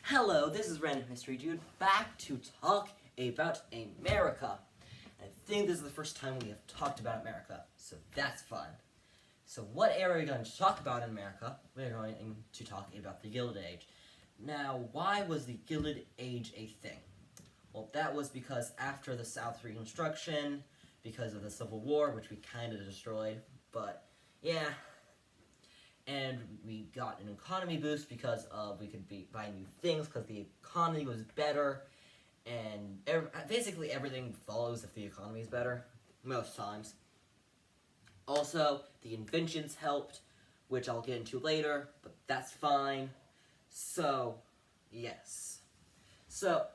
Hello, this is Random History Dude, back to talk about America. I think this is the first time we have talked about America, so that's fun. So what era are we going to talk about in America? We're going to talk about the Gilded Age. Now, why was the Gilded Age a thing? Well, that was because after the South Reconstruction, because of the Civil War, which we kind of destroyed, but yeah. And we got an economy boost because we could buy new things because the economy was better, and basically everything follows if the economy is better, most times. Also, the inventions helped, which I'll get into later, but that's fine. So, yes. So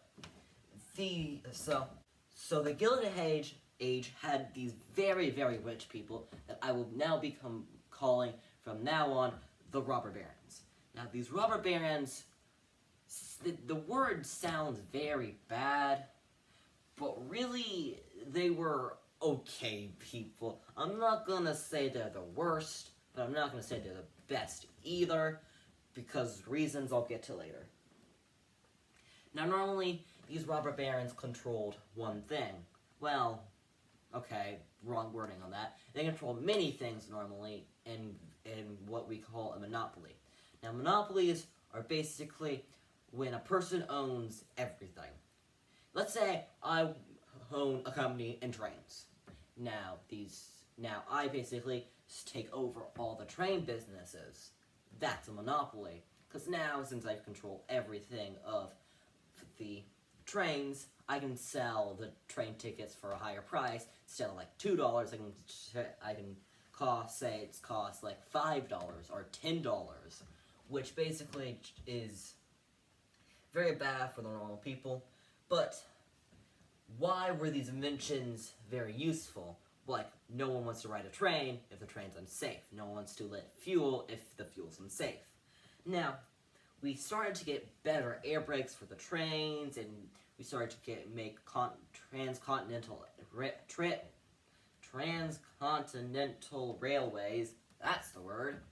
the Gilded Age had these very, very rich people that I will now become calling from now on the robber barons. Now these robber barons, the word sounds very bad, but really they were okay people. I'm not gonna say they're the worst, but I'm not gonna say they're the best either, because reasons I'll get to later. Now normally these robber barons controlled one thing. Well, okay, wrong wording on that. They control many things normally in what we call a monopoly. Now monopolies are basically when a person owns everything. Let's say I own a company in trains. Now I basically take over all the train businesses. That's a monopoly. Because now, since I control everything of the trains, I can sell the train tickets for a higher price. Instead of like $2, I can say it's cost like $5 or $10, which basically is very bad for the normal people. But why were these inventions very useful? Like, no one wants to ride a train if the train's unsafe. No one wants to lit fuel if the fuel's unsafe. Now, we started to get better air brakes for the trains, and we started to make transcontinental railways, that's the word,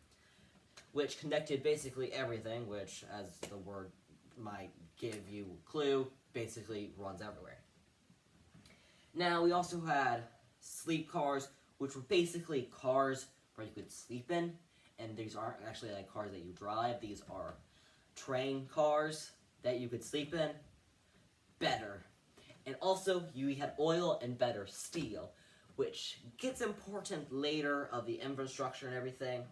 which connected basically everything, which, as the word might give you a clue, basically runs everywhere. Now, we also had sleep cars, which were basically cars where you could sleep in, and these aren't actually like cars that you drive, these are train cars that you could sleep in. Better. And also, you had oil and better steel, which gets important later of the infrastructure and everything,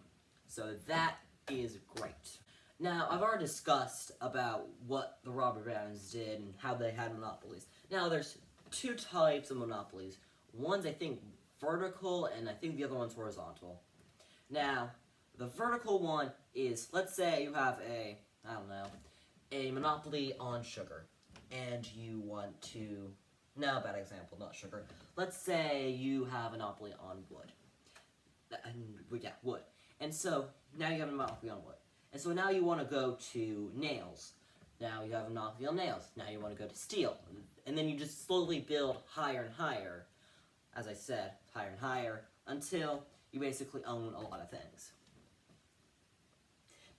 so that is great. Now, I've already discussed about what the robber barons did and how they had monopolies. Now, there's two types of monopolies. One's, I think, vertical, and I think the other one's horizontal. Now, the vertical one is, let's say you have a monopoly on sugar, and you want to, no, bad example, not sugar. Let's say you have a monopoly on wood. Wood. And so, now you have a monopoly on wood. And so now you want to go to nails. Now you have a monopoly on nails. Now you want to go to steel. And then you just slowly build higher and higher, as I said, higher and higher, until you basically own a lot of things.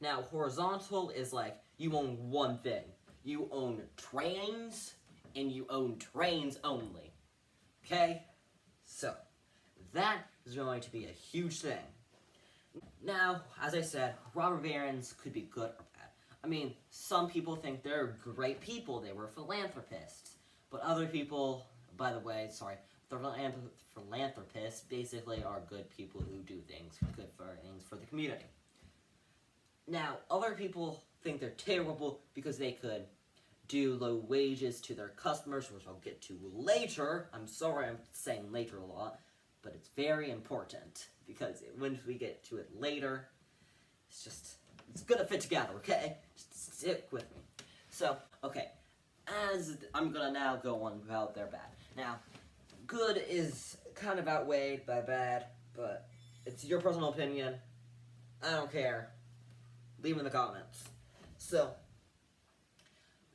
Now, horizontal is like, you own one thing. You own trains, and you own trains only. Okay? So, that is going to be a huge thing. Now, as I said, robber barons could be good or bad. I mean, some people think they're great people, they were philanthropists. But other people, by the way, the philanthropists basically are good people who do things for the community. Now, other people think they're terrible because they could do low wages to their customers, which I'll get to later. I'm sorry I'm saying later a lot, but it's very important, because when we get to it later, it's gonna fit together, okay? Just stick with me. So, okay, as I'm gonna now go on about their bad. Now, good is kind of outweighed by bad, but it's your personal opinion. I don't care. Leave in the comments. So,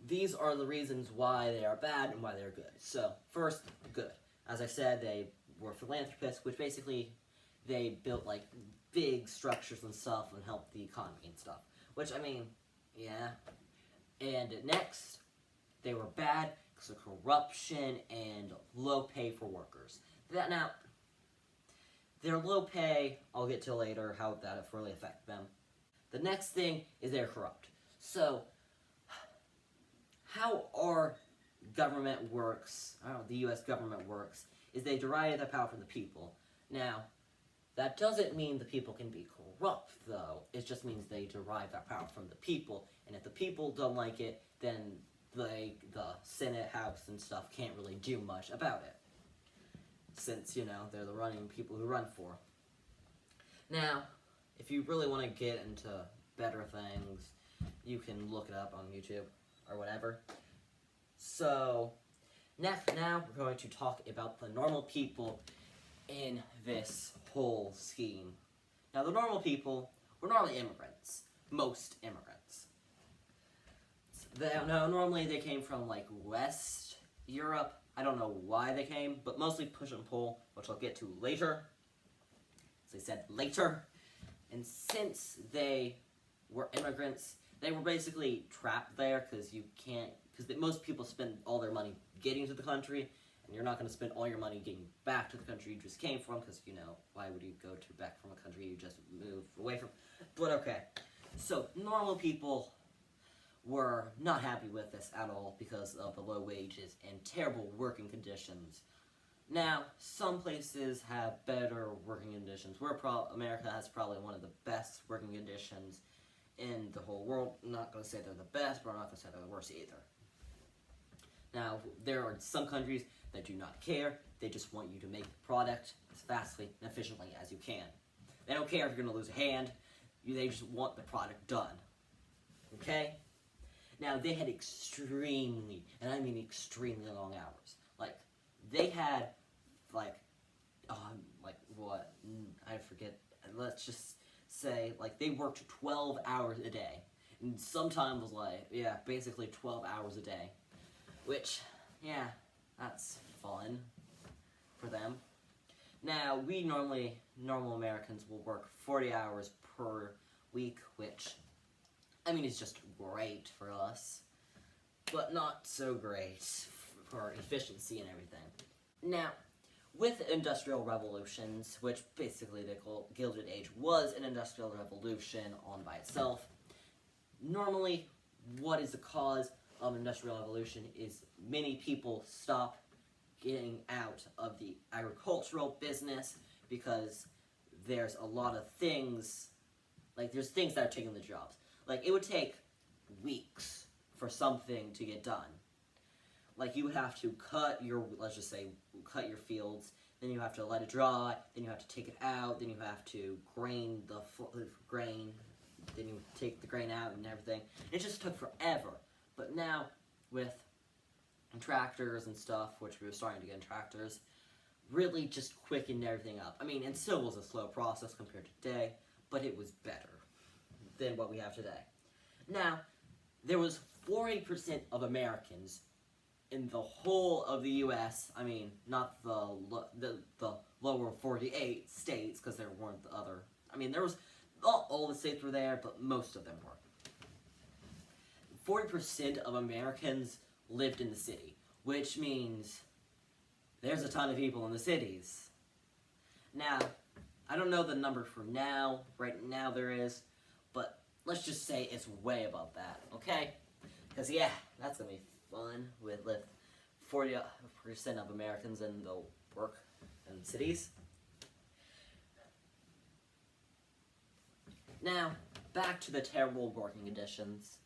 these are the reasons why they are bad and why they're good. So, first, good. As I said, they were philanthropists, which basically, they built, like, big structures and stuff and helped the economy and stuff. Which, I mean, yeah. And next, they were bad because of corruption and low pay for workers. Now, their low pay, I'll get to later how that really affected them. The next thing is they're corrupt. So, how our government works, the U.S. government works, is they derive their power from the people. Now, that doesn't mean the people can be corrupt, though. It just means they derive that power from the people, and if the people don't like it, then the Senate, House, and stuff can't really do much about it. Since, they're the running people who run for. Now, if you really want to get into better things, you can look it up on YouTube or whatever. So, now we're going to talk about the normal people in this whole scheme. Now, the normal people were normally immigrants. Most immigrants. Normally they came from, West Europe. I don't know why they came, but mostly push and pull, which I'll get to later. As I said, later. And since they were immigrants, they were basically trapped there because most people spend all their money getting to the country, and you're not going to spend all your money getting back to the country you just came from, because, why would you go back from a country you just moved away from? But okay, so normal people were not happy with this at all because of the low wages and terrible working conditions. Now, some places have better working conditions. America has probably one of the best working conditions in the whole world. I'm not going to say they're the best, but I'm not going to say they're the worst either. Now, there are some countries that do not care. They just want you to make the product as fastly and efficiently as you can. They don't care if you're going to lose a hand. They just want the product done. Okay? Now, they had extremely, and I mean extremely long hours. They had, what? I forget. Let's just say, they worked 12 hours a day. And sometimes, basically 12 hours a day. Which, yeah, that's fun for them. Now, we normal Americans will work 40 hours per week, which, it's just great for us, but not so great for efficiency and everything. Now, with industrial revolutions, which basically they call Gilded Age, was an industrial revolution on by itself. Normally, what is the cause of industrial revolution is many people stop getting out of the agricultural business because there's a lot of things, there's things that are taking the jobs. It would take weeks for something to get done. You would have to cut your fields, then you have to let it dry, then you have to take it out, then you have to grain the grain, then you take the grain out and everything. It just took forever. But now, with tractors and stuff, which we were starting to get in tractors, really just quickened everything up. It still was a slow process compared to today, but it was better than what we have today. Now, there was 40% of Americans in the whole of the U.S., not the lower 48 states, because there weren't the other, there was, all the states were there, but most of them were. 40% of Americans lived in the city, which means there's a ton of people in the cities. Now, I don't know the number for now, right now there is, but let's just say it's way above that, okay? Because, yeah, that's going to be fun with 40% of Americans in the work in cities. Now, back to the terrible working conditions.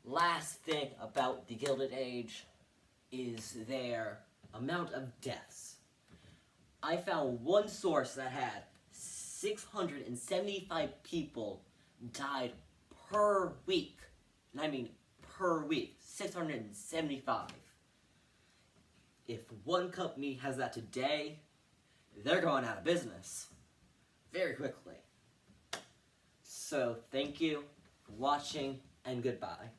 Last thing about the Gilded Age is their amount of deaths. I found one source that had 675 people died per week. And per week. 675. If one company has that today, they're going out of business very quickly. So, thank you for watching, and goodbye.